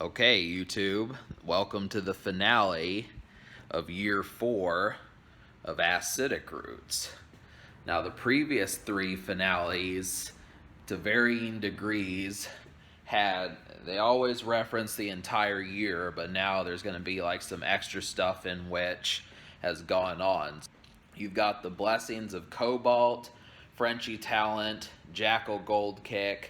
Okay, YouTube, welcome to the finale of year 4 of Acidic Roots. Now, the previous 3 finales, to varying degrees, they always reference the entire year, but now there's going to be like some extra stuff in which has gone on. You've got the blessings of Cobalt, Frenchie Talent, Jackal Goldkick,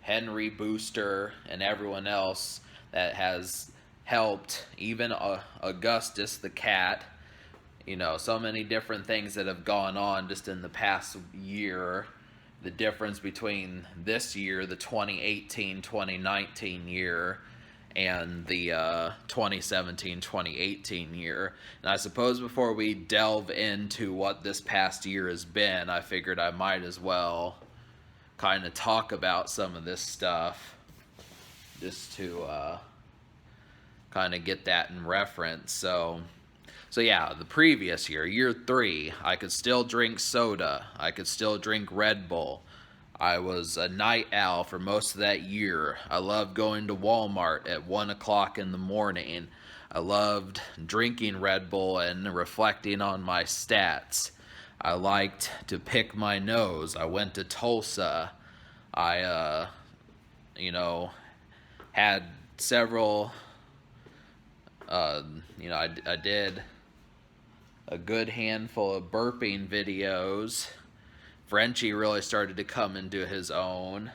Henry Booster, and everyone else that has helped, even Augustus the cat. So many different things that have gone on just in the past year. The difference between this year, the 2018-2019 year, and the 2017-2018 year. And I suppose before we delve into what this past year has been, I figured I might as well kind of talk about some of this stuff just to kind of get that in reference. So yeah, the previous year, year 3, I could still drink soda. I could still drink Red Bull. I was a night owl for most of that year. I loved going to Walmart at 1 o'clock in the morning. I loved drinking Red Bull and reflecting on my stats. I liked to pick my nose. I went to Tulsa. I, had several, I did a good handful of burping videos. Frenchie really started to come into his own.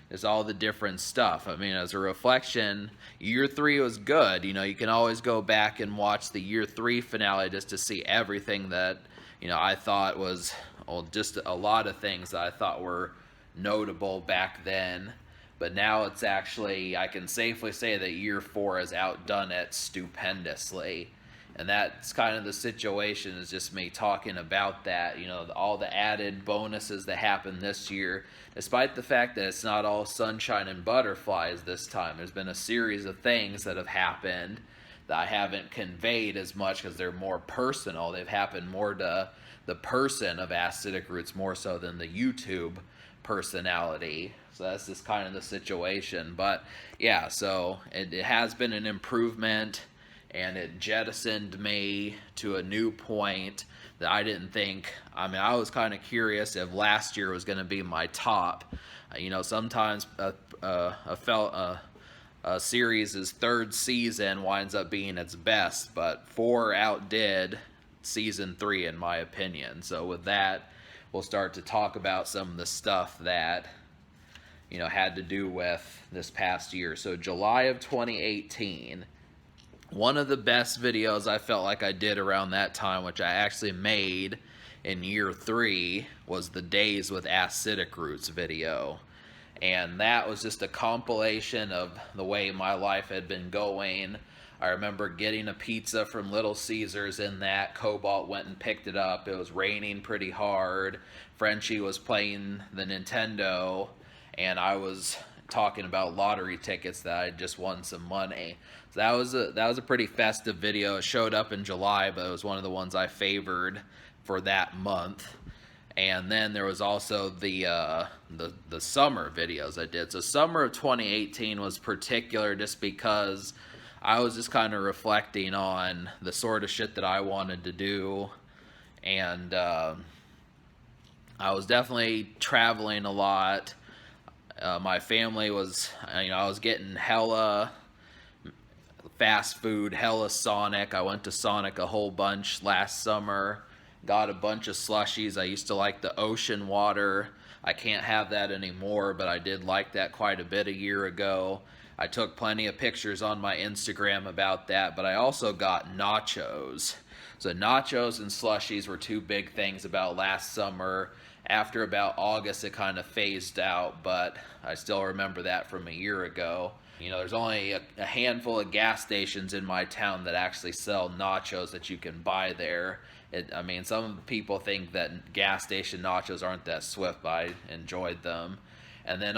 There's all the different stuff. I mean, as a reflection, year 3 was good. You can always go back and watch the year 3 finale just to see everything that, I thought was, just a lot of things that I thought were notable back then. But now it's actually, I can safely say that year 4 has outdone it stupendously. And that's kind of the situation, is just me talking about that, all the added bonuses that happened this year, despite the fact that it's not all sunshine and butterflies this time. There's been a series of things that have happened that I haven't conveyed as much because they're more personal. They've happened more to the person of Acidic Roots more so than the YouTube personality. So that's just kind of the situation. But yeah, so it has been an improvement, and it jettisoned me to a new point that I didn't think. I mean, I was kind of curious if last year was going to be my top. Sometimes a series' third season winds up being its best, but 4 outdid season 3 in my opinion. So with that, we'll start to talk about some of the stuff that had to do with this past year. So July of 2018, one of the best videos I felt like I did around that time, which I actually made in year 3, was the Days with Acidic Roots video. And that was just a compilation of the way my life had been going. I remember getting a pizza from Little Caesars in that. Cobalt went and picked it up. It was raining pretty hard. Frenchie was playing the Nintendo, and I was talking about lottery tickets that I just won some money. So that was a pretty festive video. It showed up in July, but it was one of the ones I favored for that month. And then there was also the summer videos I did. So summer of 2018 was particular just because I was just kind of reflecting on the sort of shit that I wanted to do, and I was definitely traveling a lot. My family was, I was getting hella fast food, hella Sonic. I went to Sonic a whole bunch last summer. Got a bunch of slushies. I used to like the ocean water. I can't have that anymore, but I did like that quite a bit a year ago. I took plenty of pictures on my Instagram about that, but I also got nachos. So nachos and slushies were 2 big things about last summer. After about August, it kind of phased out, but I still remember that from a year ago. There's only a handful of gas stations in my town that actually sell nachos that you can buy there. Some people think that gas station nachos aren't that swift, but I enjoyed them. And then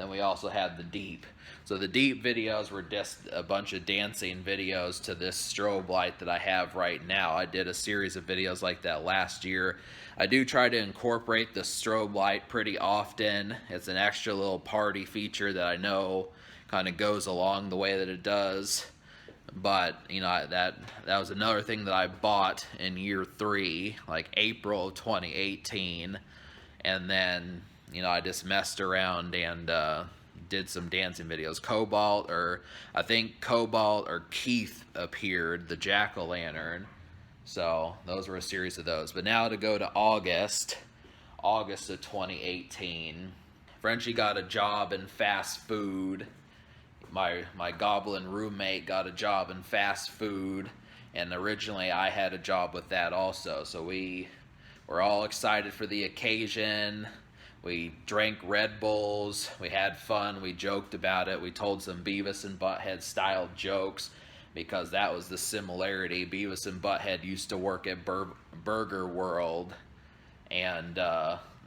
we also had the Deep. So the Deep videos were just a bunch of dancing videos to this strobe light that I have right now. I did a series of videos like that last year. I do try to incorporate the strobe light pretty often. It's an extra little party feature that I know kind of goes along the way that it does. But you know, that was another thing that I bought in year 3, like April of 2018, and then you know I just messed around and did some dancing videos. I think Cobalt or Keith appeared, the jack-o'-lantern. So those were a series of those. But now to go to August of 2018, Frenchie got a job in fast food. My goblin roommate got a job in fast food, and originally I had a job with that also. So we were all excited for the occasion. We drank Red Bulls, we had fun, we joked about it, we told some Beavis and Butthead style jokes, because that was the similarity. Beavis and Butthead used to work at Burger World, and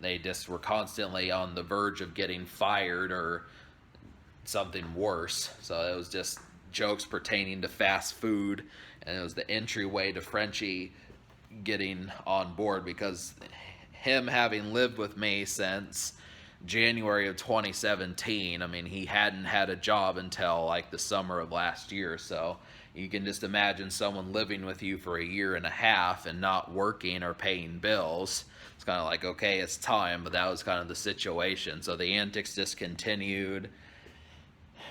they just were constantly on the verge of getting fired or something worse. So it was just jokes pertaining to fast food, and it was the entryway to Frenchie getting on board, because him having lived with me since January of 2017, I mean, he hadn't had a job until like the summer of last year. So you can just imagine someone living with you for a year and a half and not working or paying bills. It's kind of like, okay, it's time, but that was kind of the situation. So the antics just continued,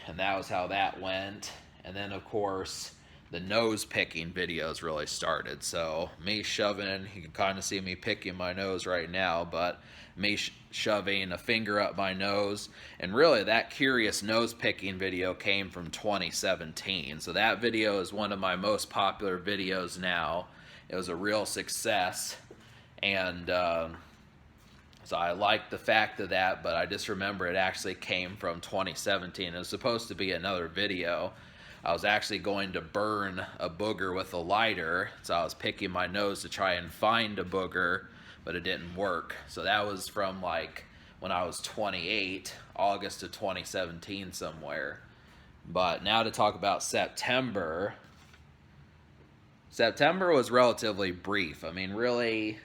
and that was how that went. And then of course the nose picking videos really started. So me shoving, you can kind of see me picking my nose right now, but me shoving a finger up my nose. And really that curious nose picking video came from 2017. So that video is one of my most popular videos now. It was a real success, and so I like the fact of that, but I just remember it actually came from 2017. It was supposed to be another video. I was actually going to burn a booger with a lighter, so I was picking my nose to try and find a booger, but it didn't work. So that was from like when I was 28, August of 2017 somewhere. But now to talk about September. September was relatively brief. I mean, really,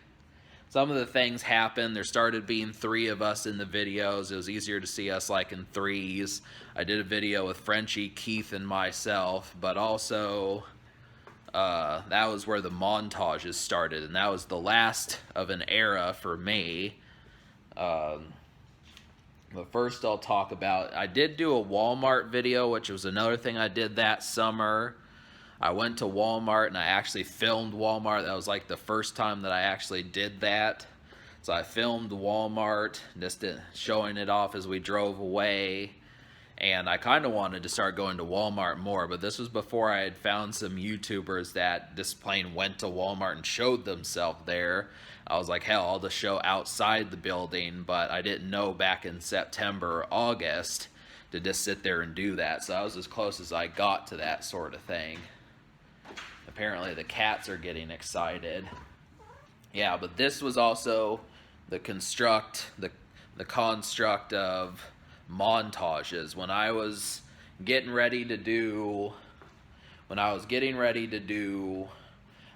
some of the things happened. There started being 3 of us in the videos. It was easier to see us like in 3s. I did a video with Frenchie, Keith, and myself, but also that was where the montages started, and that was the last of an era for me. But first I'll talk about, I did do a Walmart video, which was another thing I did that summer. I went to Walmart and I actually filmed Walmart. That was like the first time that I actually did that. So I filmed Walmart, just showing it off as we drove away. And I kind of wanted to start going to Walmart more, but this was before I had found some YouTubers that just plain went to Walmart and showed themselves there. I was like, hell, I'll just show outside the building, but I didn't know back in September or August to just sit there and do that. So I was as close as I got to that sort of thing. Apparently the cats are getting excited. Yeah, but this was also the construct of montages. When I was getting ready to do,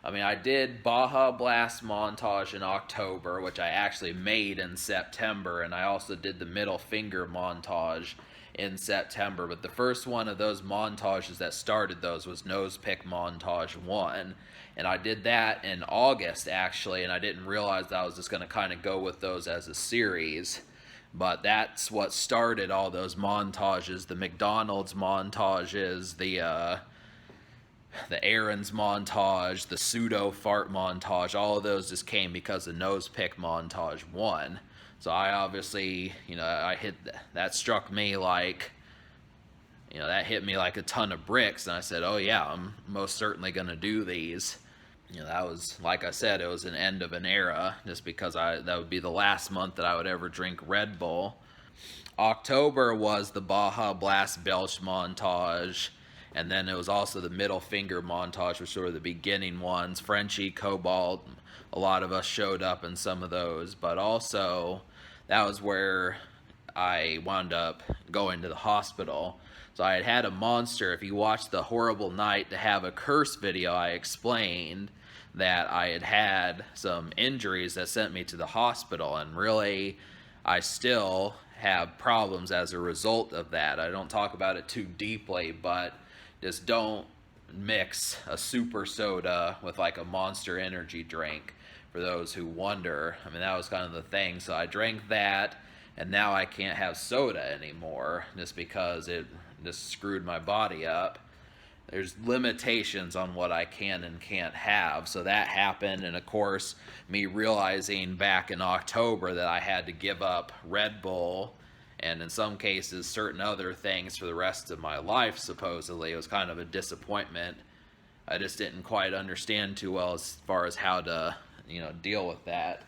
I mean, I did Baja Blast montage in October, which I actually made in September, and I also did the middle finger montage in September. But the first one of those montages that started those was Nose Pick Montage 1, and I did that in August actually, and I didn't realize I was just going to kind of go with those as a series. But that's what started all those montages, the McDonald's montages, the Aaron's montage, the pseudo fart montage. All of those just came because of Nose Pick Montage 1. So I obviously, that struck me like, that hit me like a ton of bricks, and I said, oh yeah, I'm most certainly going to do these. That was, like I said, it was an end of an era, just because that would be the last month that I would ever drink Red Bull. October was the Baja Blast Belch montage, and then it was also the middle finger montage, which were the beginning ones. Frenchie, Cobalt, a lot of us showed up in some of those, but also that was where I wound up going to the hospital. So I had a monster. If you watched the Horrible Night to Have a Curse video, I explained that I had some injuries that sent me to the hospital, and really I still have problems as a result of that. I don't talk about it too deeply, but just don't mix a super soda with like a Monster Energy drink, for those who wonder. I mean, that was kind of the thing. So I drank that, and now I can't have soda anymore just because it just screwed my body up. There's limitations on what I can and can't have. So that happened, and of course, me realizing back in October that I had to give up Red Bull and in some cases certain other things for the rest of my life, supposedly. It was kind of a disappointment. I just didn't quite understand too well as far as how to, deal with that.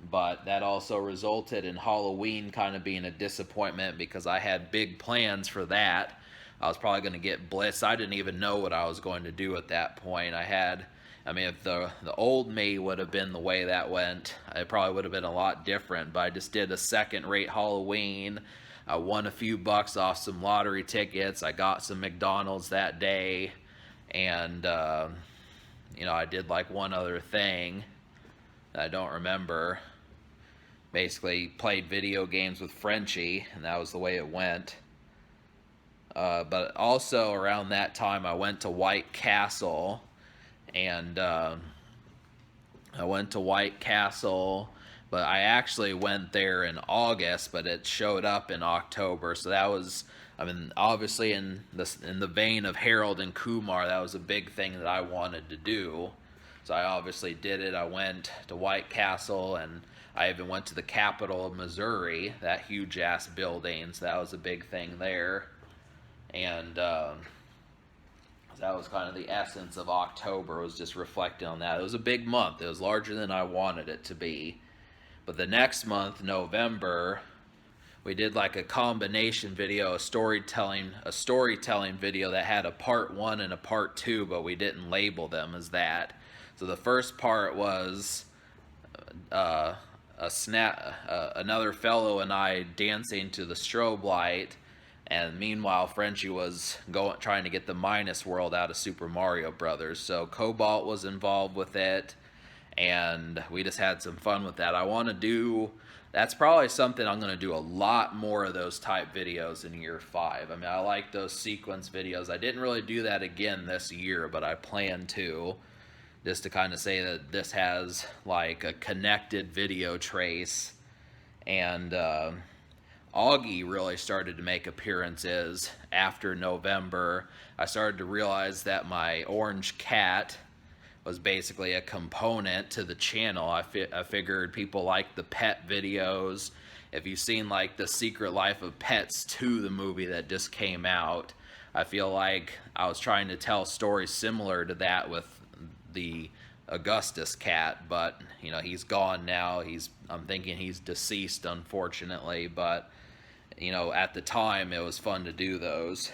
But that also resulted in Halloween kind of being a disappointment because I had big plans for that. I was probably going to get blitzed. I didn't even know what I was going to do at that point. If the old me would have been the way that went, it probably would have been a lot different. But I just did a second-rate Halloween. I won a few bucks off some lottery tickets. I got some McDonald's that day. And, I did like one other thing that I don't remember. Basically played video games with Frenchie, and that was the way it went. But also around that time, I went to White Castle, and I went to White Castle, but I actually went there in August, but it showed up in October. So that was, obviously in the vein of Harold and Kumar, that was a big thing that I wanted to do. So I obviously did it. I went to White Castle, and I even went to the Capitol of Missouri, that huge ass building. So that was a big thing there. And that was kind of the essence of October, was just reflecting on that. It was a big month. It was larger than I wanted it to be. But the next month, November, we did like a combination video, a storytelling video that had a part 1 and a part 2, but we didn't label them as that. So the first part was another fellow and I dancing to the strobe light. And meanwhile, Frenchie was trying to get the Minus World out of Super Mario Brothers. So Cobalt was involved with it, and we just had some fun with that. That's probably something I'm going to do a lot more of, those type videos in year 5. I like those sequence videos. I didn't really do that again this year, but I plan to, just to kind of say that this has like a connected video trace. And Augie really started to make appearances after November. I started to realize that my orange cat was basically a component to the channel. I figured people like the pet videos. If you've seen like The Secret Life of Pets 2, the movie that just came out, I feel like I was trying to tell stories similar to that with the Augustus cat, but he's gone now. I'm thinking he's deceased, unfortunately, but at the time, it was fun to do those.